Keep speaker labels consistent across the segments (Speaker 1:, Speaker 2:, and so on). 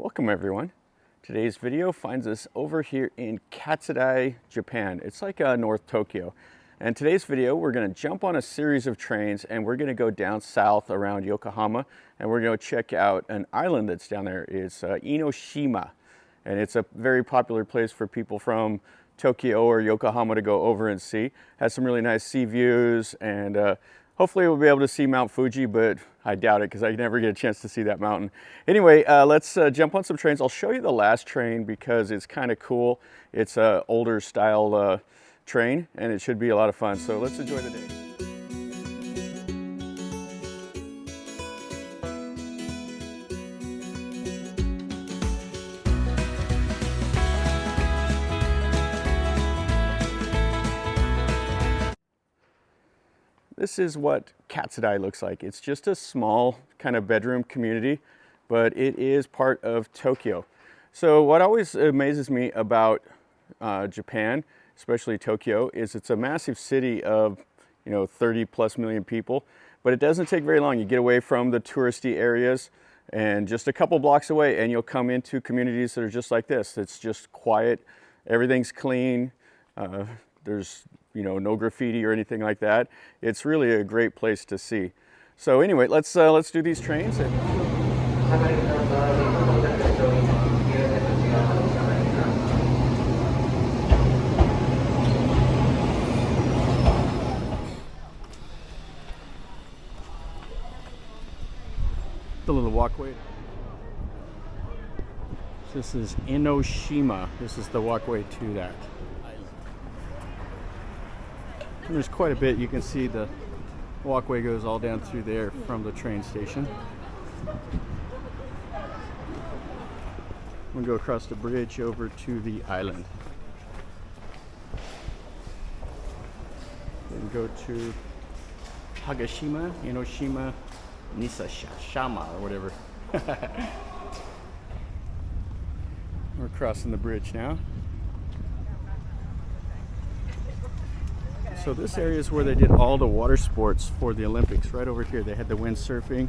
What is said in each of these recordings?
Speaker 1: Welcome everyone. Today's video finds us over here in Katsudai, Japan. It's like North Tokyo. And today's video, we're going to jump on a series of trains and we're going to go down south around Yokohama and we're going to check out an island that's down there. It's Enoshima. And it's a very popular place for people from Tokyo or Yokohama to go over and see. Has some really nice sea views and hopefully we'll be able to see Mount Fuji, but I doubt it because I never get a chance to see that mountain. Anyway, let's jump on some trains. I'll show you the last train because it's kind of cool. It's an older style train and it should be a lot of fun. So let's enjoy the day. This is what Katsudai looks like. It's just a small kind of bedroom community, but it is part of Tokyo. So what always amazes me about Japan, especially Tokyo, is it's a massive city of 30+ million people, but it doesn't take very long. You get away from the touristy areas and just a couple blocks away and you'll come into communities that are just like this. It's just quiet, everything's clean, there's no graffiti or anything like that. It's really a great place to see. So anyway, let's do these trains. The little walkway. This is Enoshima. This is the walkway to that. There's quite a bit. You can see the walkway goes all down through there from the train station. We'll go across the bridge over to the island. Then go to Hagashima, Enoshima, Nisashama, or whatever. We're crossing the bridge now. So this area is where they did all the water sports for the Olympics. Right over here, they had the windsurfing.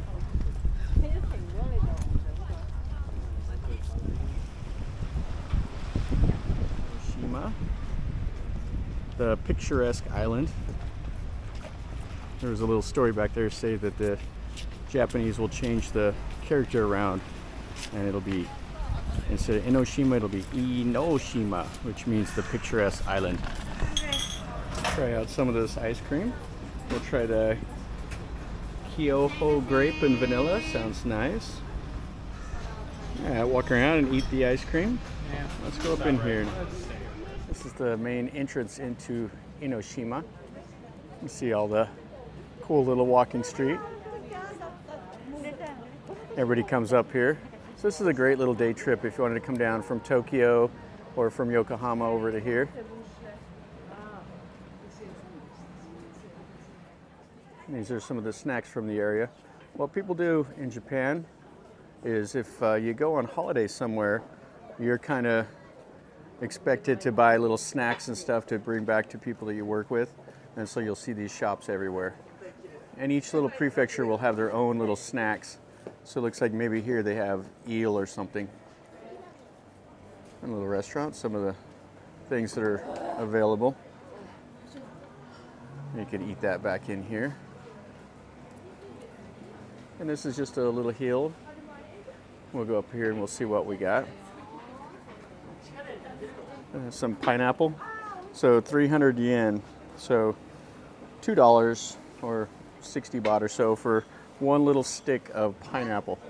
Speaker 1: Enoshima, the picturesque island. There was a little story back there saying that the Japanese will change the character around, and it'll be, instead of Enoshima, it'll be Enoshima, which means the picturesque island. Try out some of this ice cream. We'll try the Kyoho grape and vanilla. Sounds nice. Yeah, walk around and eat the ice cream. Yeah, let's go up in here. This is the main entrance into Enoshima. You see all the cool little walking street. Everybody comes up here. So this is a great little day trip if you wanted to come down from Tokyo or from Yokohama over to here. These are some of the snacks from the area. What people do in Japan is if you go on holiday somewhere, you're kind of expected to buy little snacks and stuff to bring back to people that you work with. And so you'll see these shops everywhere. And each little prefecture will have their own little snacks. So it looks like maybe here they have eel or something. And a little restaurant, some of the things that are available. You could eat that back in here. And this is just a little hill. We'll go up here and we'll see what we got. Some pineapple. So 300 yen. So $2 or 60 baht or so for one little stick of pineapple.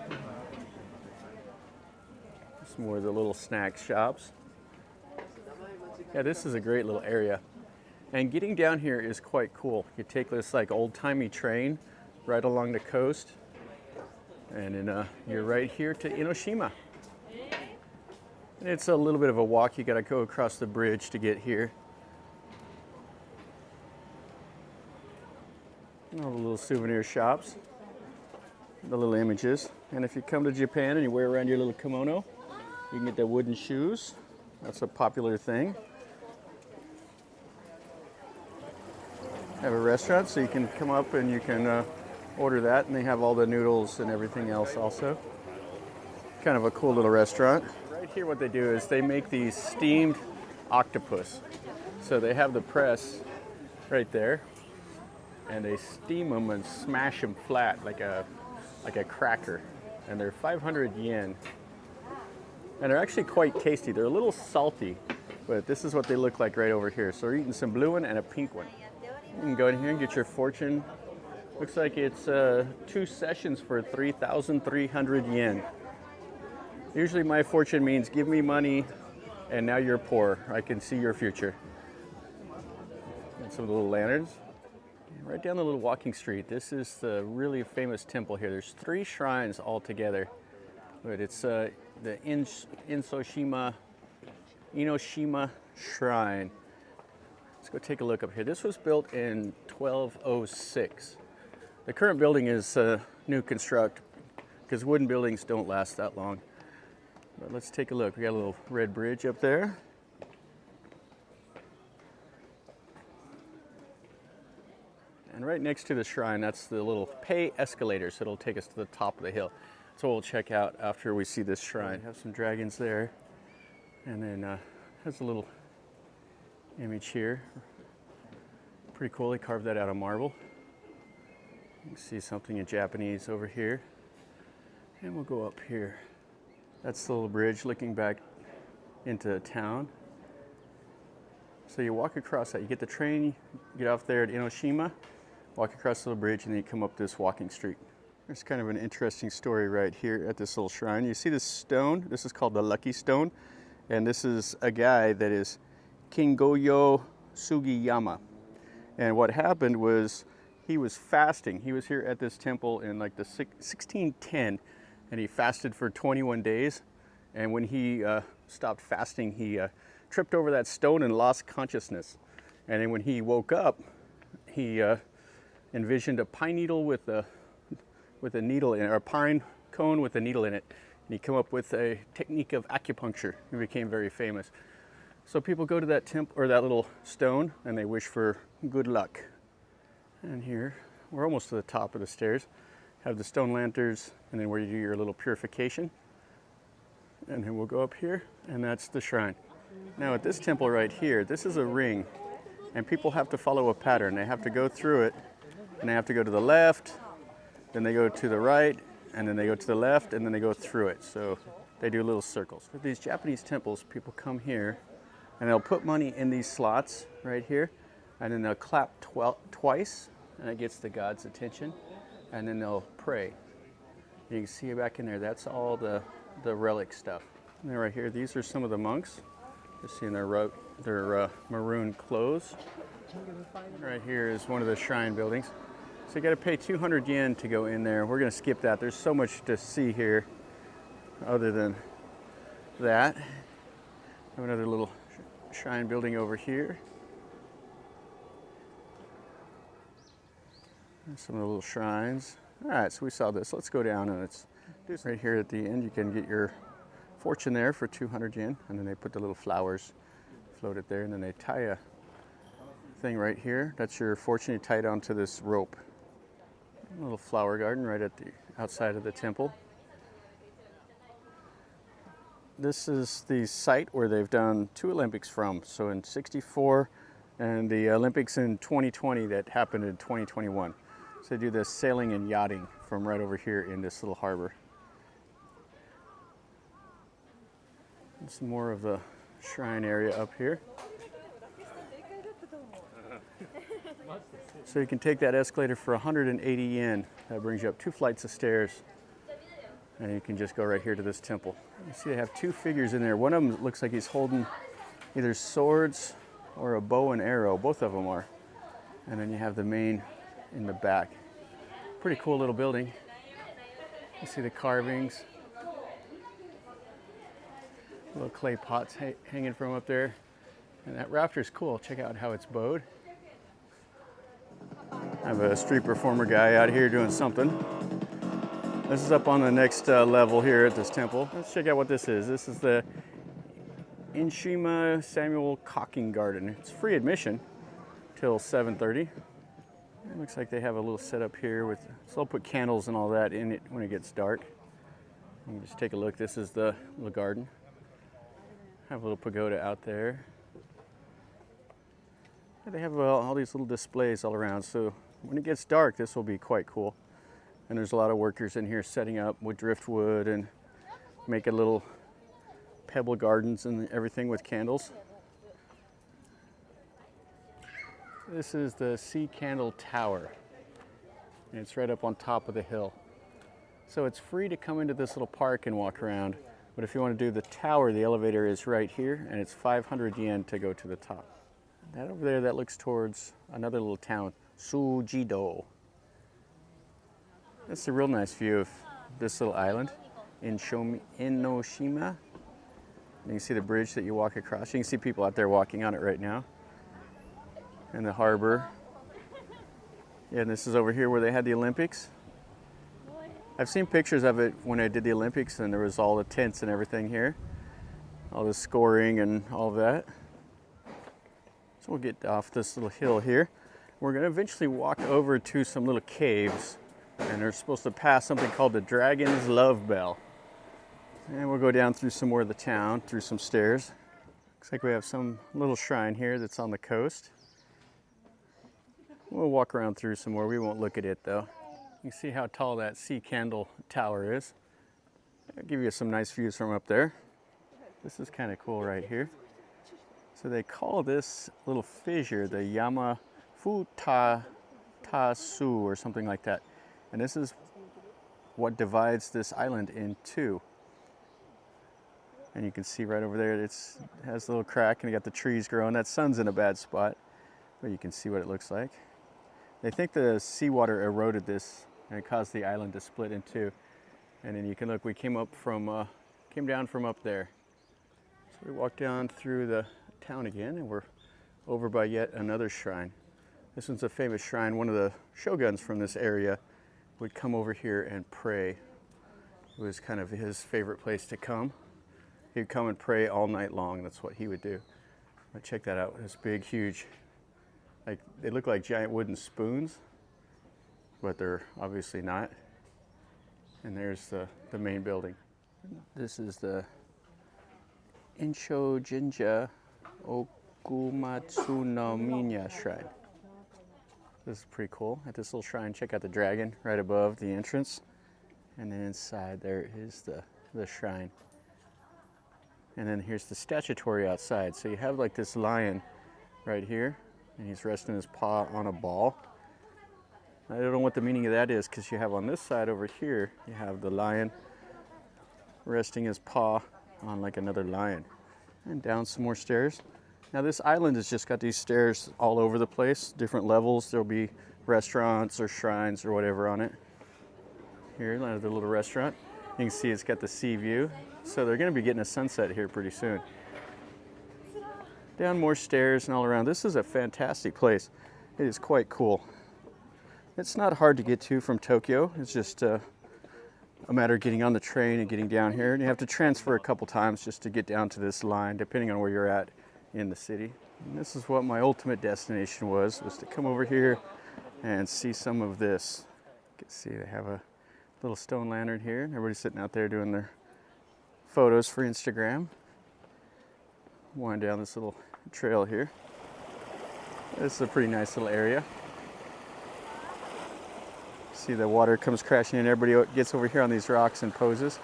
Speaker 1: Some more of the little snack shops. Yeah, this is a great little area. And getting down here is quite cool. You take this like old-timey train right along the coast. And then you're right here to Enoshima. And it's a little bit of a walk. You gotta go across the bridge to get here. All the little souvenir shops, the little images. And if you come to Japan and you wear around your little kimono, you can get the wooden shoes. That's a popular thing. Have a restaurant, so you can come up and you can order that, and they have all the noodles and everything else also. Kind of a cool little restaurant. Right here what they do is they make these steamed octopus. So they have the press right there, and they steam them and smash them flat like a cracker. And they're 500 yen. And they're actually quite tasty. They're a little salty, but this is what they look like right over here. So we're eating some blue one and a pink one. You can go in here and get your fortune. Looks like it's 2 sessions for 3,300 yen. Usually my fortune means give me money and now you're poor. I can see your future. And some of the little lanterns. Right down the little walking street. This is the really famous temple here. There's 3 shrines all together. But it's the Enoshima Shrine. Let's go take a look up here. This was built in 1206. The current building is new construct because wooden buildings don't last that long. But let's take a look. We got a little red bridge up there. And right next to the shrine, that's the little pay escalators. So it'll take us to the top of the hill. So we'll check out after we see this shrine. Have some dragons there. And then has a little image here. Pretty cool, they carved that out of marble. You can see something in Japanese over here. And we'll go up here. That's the little bridge looking back into town. So you walk across that, you get the train, you get off there at Enoshima, walk across the little bridge, and then you come up this walking street. There's kind of an interesting story right here at this little shrine. You see this stone? This is called the Lucky Stone. And this is a guy that is Kingoyo Sugiyama. And what happened was he was fasting. He was here at this temple in like the 1610, and he fasted for 21 days. And when he stopped fasting, he tripped over that stone and lost consciousness. And then when he woke up, he envisioned a pine needle with a needle in it, or a pine cone with a needle in it. And he came up with a technique of acupuncture. He became very famous. So people go to that temple or that little stone and they wish for good luck. And here, we're almost to the top of the stairs. Have the stone lanterns, and then where you do your little purification. And then we'll go up here, and that's the shrine. Now at this temple right here, this is a ring, and people have to follow a pattern. They have to go through it, and they have to go to the left, then they go to the right, and then they go to the left, and then they go through it. So they do little circles. With these Japanese temples, people come here, and they'll put money in these slots right here, and then they'll clap twice, and it gets the god's attention, and then they'll pray. You can see back in there, that's all the relic stuff. And then right here, these are some of the monks. You're seeing their maroon clothes. Right here is one of the shrine buildings. So you got to pay 200 yen to go in there. We're going to skip that. There's so much to see here other than that. Have another little shrine building over here. And some of the little shrines. All right, so we saw this. Let's go down, and it's right here at the end. You can get your fortune there for 200 yen, and then they put the little flowers, float it there, and then they tie a thing right here. That's your fortune. You tie it onto this rope. A little flower garden right at the outside of the temple. This is the site where they've done 2 Olympics from. So in '64 and the Olympics in 2020 that happened in 2021. So they do the sailing and yachting from right over here in this little harbor. And some more of the shrine area up here. So you can take that escalator for 180 yen. That brings you up 2 flights of stairs. And you can just go right here to this temple. You see they have 2 figures in there. One of them looks like he's holding either swords or a bow and arrow. Both of them are. And then you have the main in the back. Pretty cool little building. You see the carvings. Little clay pots hanging from up there. And that rafter's cool. Check out how it's bowed. I have a street performer guy out here doing something. This is up on the next level here at this temple. Let's check out what this is. This is the Enoshima Samuel Cocking Garden. It's free admission till 7:30. It looks like they have a little setup here with, so they'll put candles and all that in it when it gets dark. You can just take a look. This is the little garden. Have a little pagoda out there. Yeah, they have all these little displays all around, so when it gets dark, this will be quite cool. And there's a lot of workers in here setting up with driftwood and making little pebble gardens and everything with candles. This is the Sea Candle Tower, and it's right up on top of the hill. So it's free to come into this little park and walk around, but if you want to do the tower, the elevator is right here, and it's 500 yen to go to the top. That over there, that looks towards another little town, Sujido. That's a real nice view of this little island, Enoshima. You can see the bridge that you walk across. You can see people out there walking on it right now. And the harbor. Yeah, and this is over here where they had the Olympics. I've seen pictures of it when I did the Olympics, and there was all the tents and everything here. All the scoring and all of that. So we'll get off this little hill here. We're going to eventually walk over to some little caves, and they're supposed to pass something called the Dragon's Love Bell. And we'll go down through some more of the town, through some stairs. Looks like we have some little shrine here that's on the coast. We'll walk around through some more. We won't look at it though. You can see how tall that Sea Candle Tower is. I'll give you some nice views from up there. This is kind of cool right here. So they call this little fissure the Yamafutasu or something like that. And this is what divides this island in two. And you can see right over there, it has a little crack and you got the trees growing. That sun's in a bad spot, but you can see what it looks like. They think the seawater eroded this and it caused the island to split in two. And then you can look, we came down from up there. So we walked down through the town again, and we're over by yet another shrine. This one's a famous shrine. One of the shoguns from this area would come over here and pray. It was kind of his favorite place to come. He'd come and pray all night long. That's what he would do. But check that out. This big, huge, like they look like giant wooden spoons, but they're obviously not. And there's the main building. This is the Insho Jinja Okumatsu no Minya Shrine. This is pretty cool. At this little shrine, check out the dragon right above the entrance. And then inside there is the shrine. And then here's the statuary outside. So you have like this lion right here, and he's resting his paw on a ball. I don't know what the meaning of that is, because you have on this side over here, you have the lion resting his paw on like another lion. And down some more stairs. Now this island has just got these stairs all over the place, different levels. There'll be restaurants or shrines or whatever on it. Here, another little restaurant. You can see it's got the sea view. So they're going to be getting a sunset here pretty soon. Down more stairs and all around. This is a fantastic place. It is quite cool. It's not hard to get to from Tokyo. It's just a matter of getting on the train and getting down here. And you have to transfer a couple times just to get down to this line, depending on where you're at in the city. And this is what my ultimate destination was to come over here and see some of this. You can see they have a little stone lantern here. Everybody's sitting out there doing their photos for Instagram. Wind down this little trail here. This is a pretty nice little area. See the water comes crashing in. Everybody gets over here on these rocks and poses.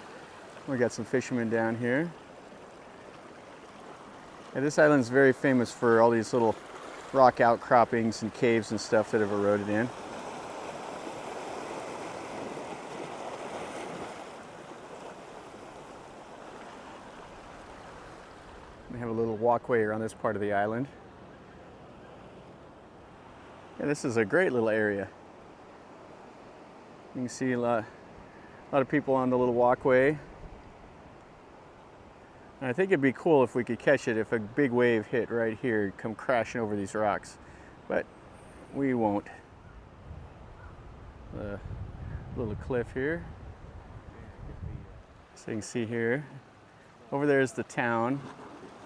Speaker 1: We got some fishermen down here. And this island is very famous for all these little rock outcroppings and caves and stuff that have eroded in. We have a little walkway around this part of the island. And this is a great little area. You can see a lot of people on the little walkway. And I think it'd be cool if we could catch it if a big wave hit right here, come crashing over these rocks. But we won't. The little cliff here. So you can see here. Over there is the town.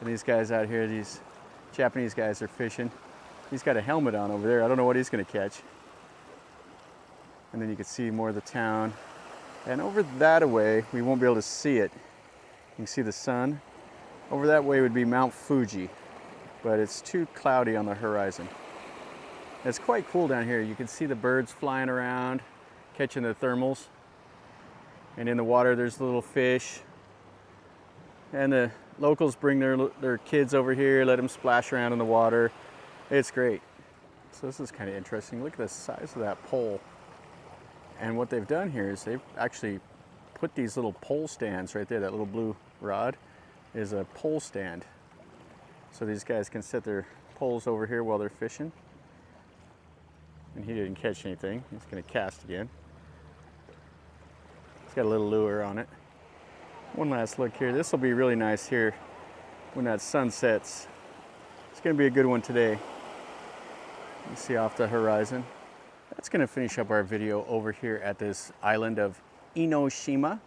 Speaker 1: And these guys out here, these Japanese guys are fishing. He's got a helmet on over there. I don't know what he's going to catch. And then you can see more of the town. And over that away, we won't be able to see it. You can see the sun. Over that way would be Mount Fuji, but it's too cloudy on the horizon. It's quite cool down here. You can see the birds flying around, catching the thermals. And in the water, there's little fish. And the locals bring their kids over here, let them splash around in the water. It's great. So this is kind of interesting. Look at the size of that pole. And what they've done here is they've actually put these little pole stands right there. That little blue rod is a pole stand. So these guys can set their poles over here while they're fishing. And he didn't catch anything. He's going to cast again. It's got a little lure on it. One last look here. This will be really nice here when that sun sets. It's going to be a good one today. You see off the horizon. That's going to finish up our video over here at this island of Enoshima.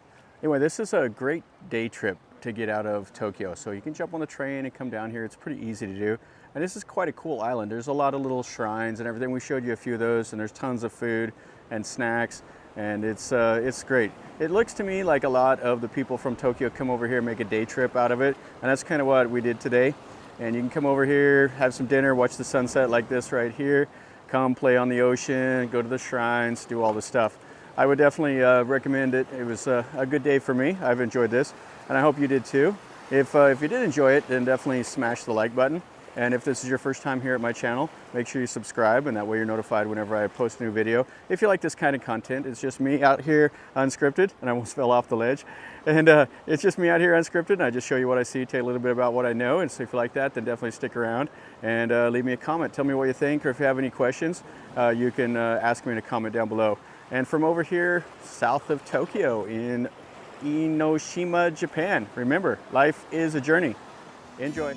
Speaker 1: Anyway, this is a great day trip to get out of Tokyo. So you can jump on the train and come down here. It's pretty easy to do. And this is quite a cool island. There's a lot of little shrines and everything. We showed you a few of those, and there's tons of food and snacks, and it's great. It looks to me like a lot of the people from Tokyo come over here and make a day trip out of it, and that's kind of what we did today. And you can come over here, have some dinner, watch the sunset like this right here, come play on the ocean, go to the shrines, do all this stuff. I would definitely recommend it. It was a good day for me. I've enjoyed this, and I hope you did too. If you did enjoy it, then definitely smash the like button. And if this is your first time here at my channel, make sure you subscribe, and that way you're notified whenever I post a new video. If you like this kind of content, it's just me out here unscripted, and I almost fell off the ledge. And it's just me out here unscripted, and I just show you what I see, tell you a little bit about what I know. And so if you like that, then definitely stick around and leave me a comment. Tell me what you think, or if you have any questions, you can ask me in a comment down below. And from over here, south of Tokyo in Enoshima, Japan, remember, life is a journey. Enjoy.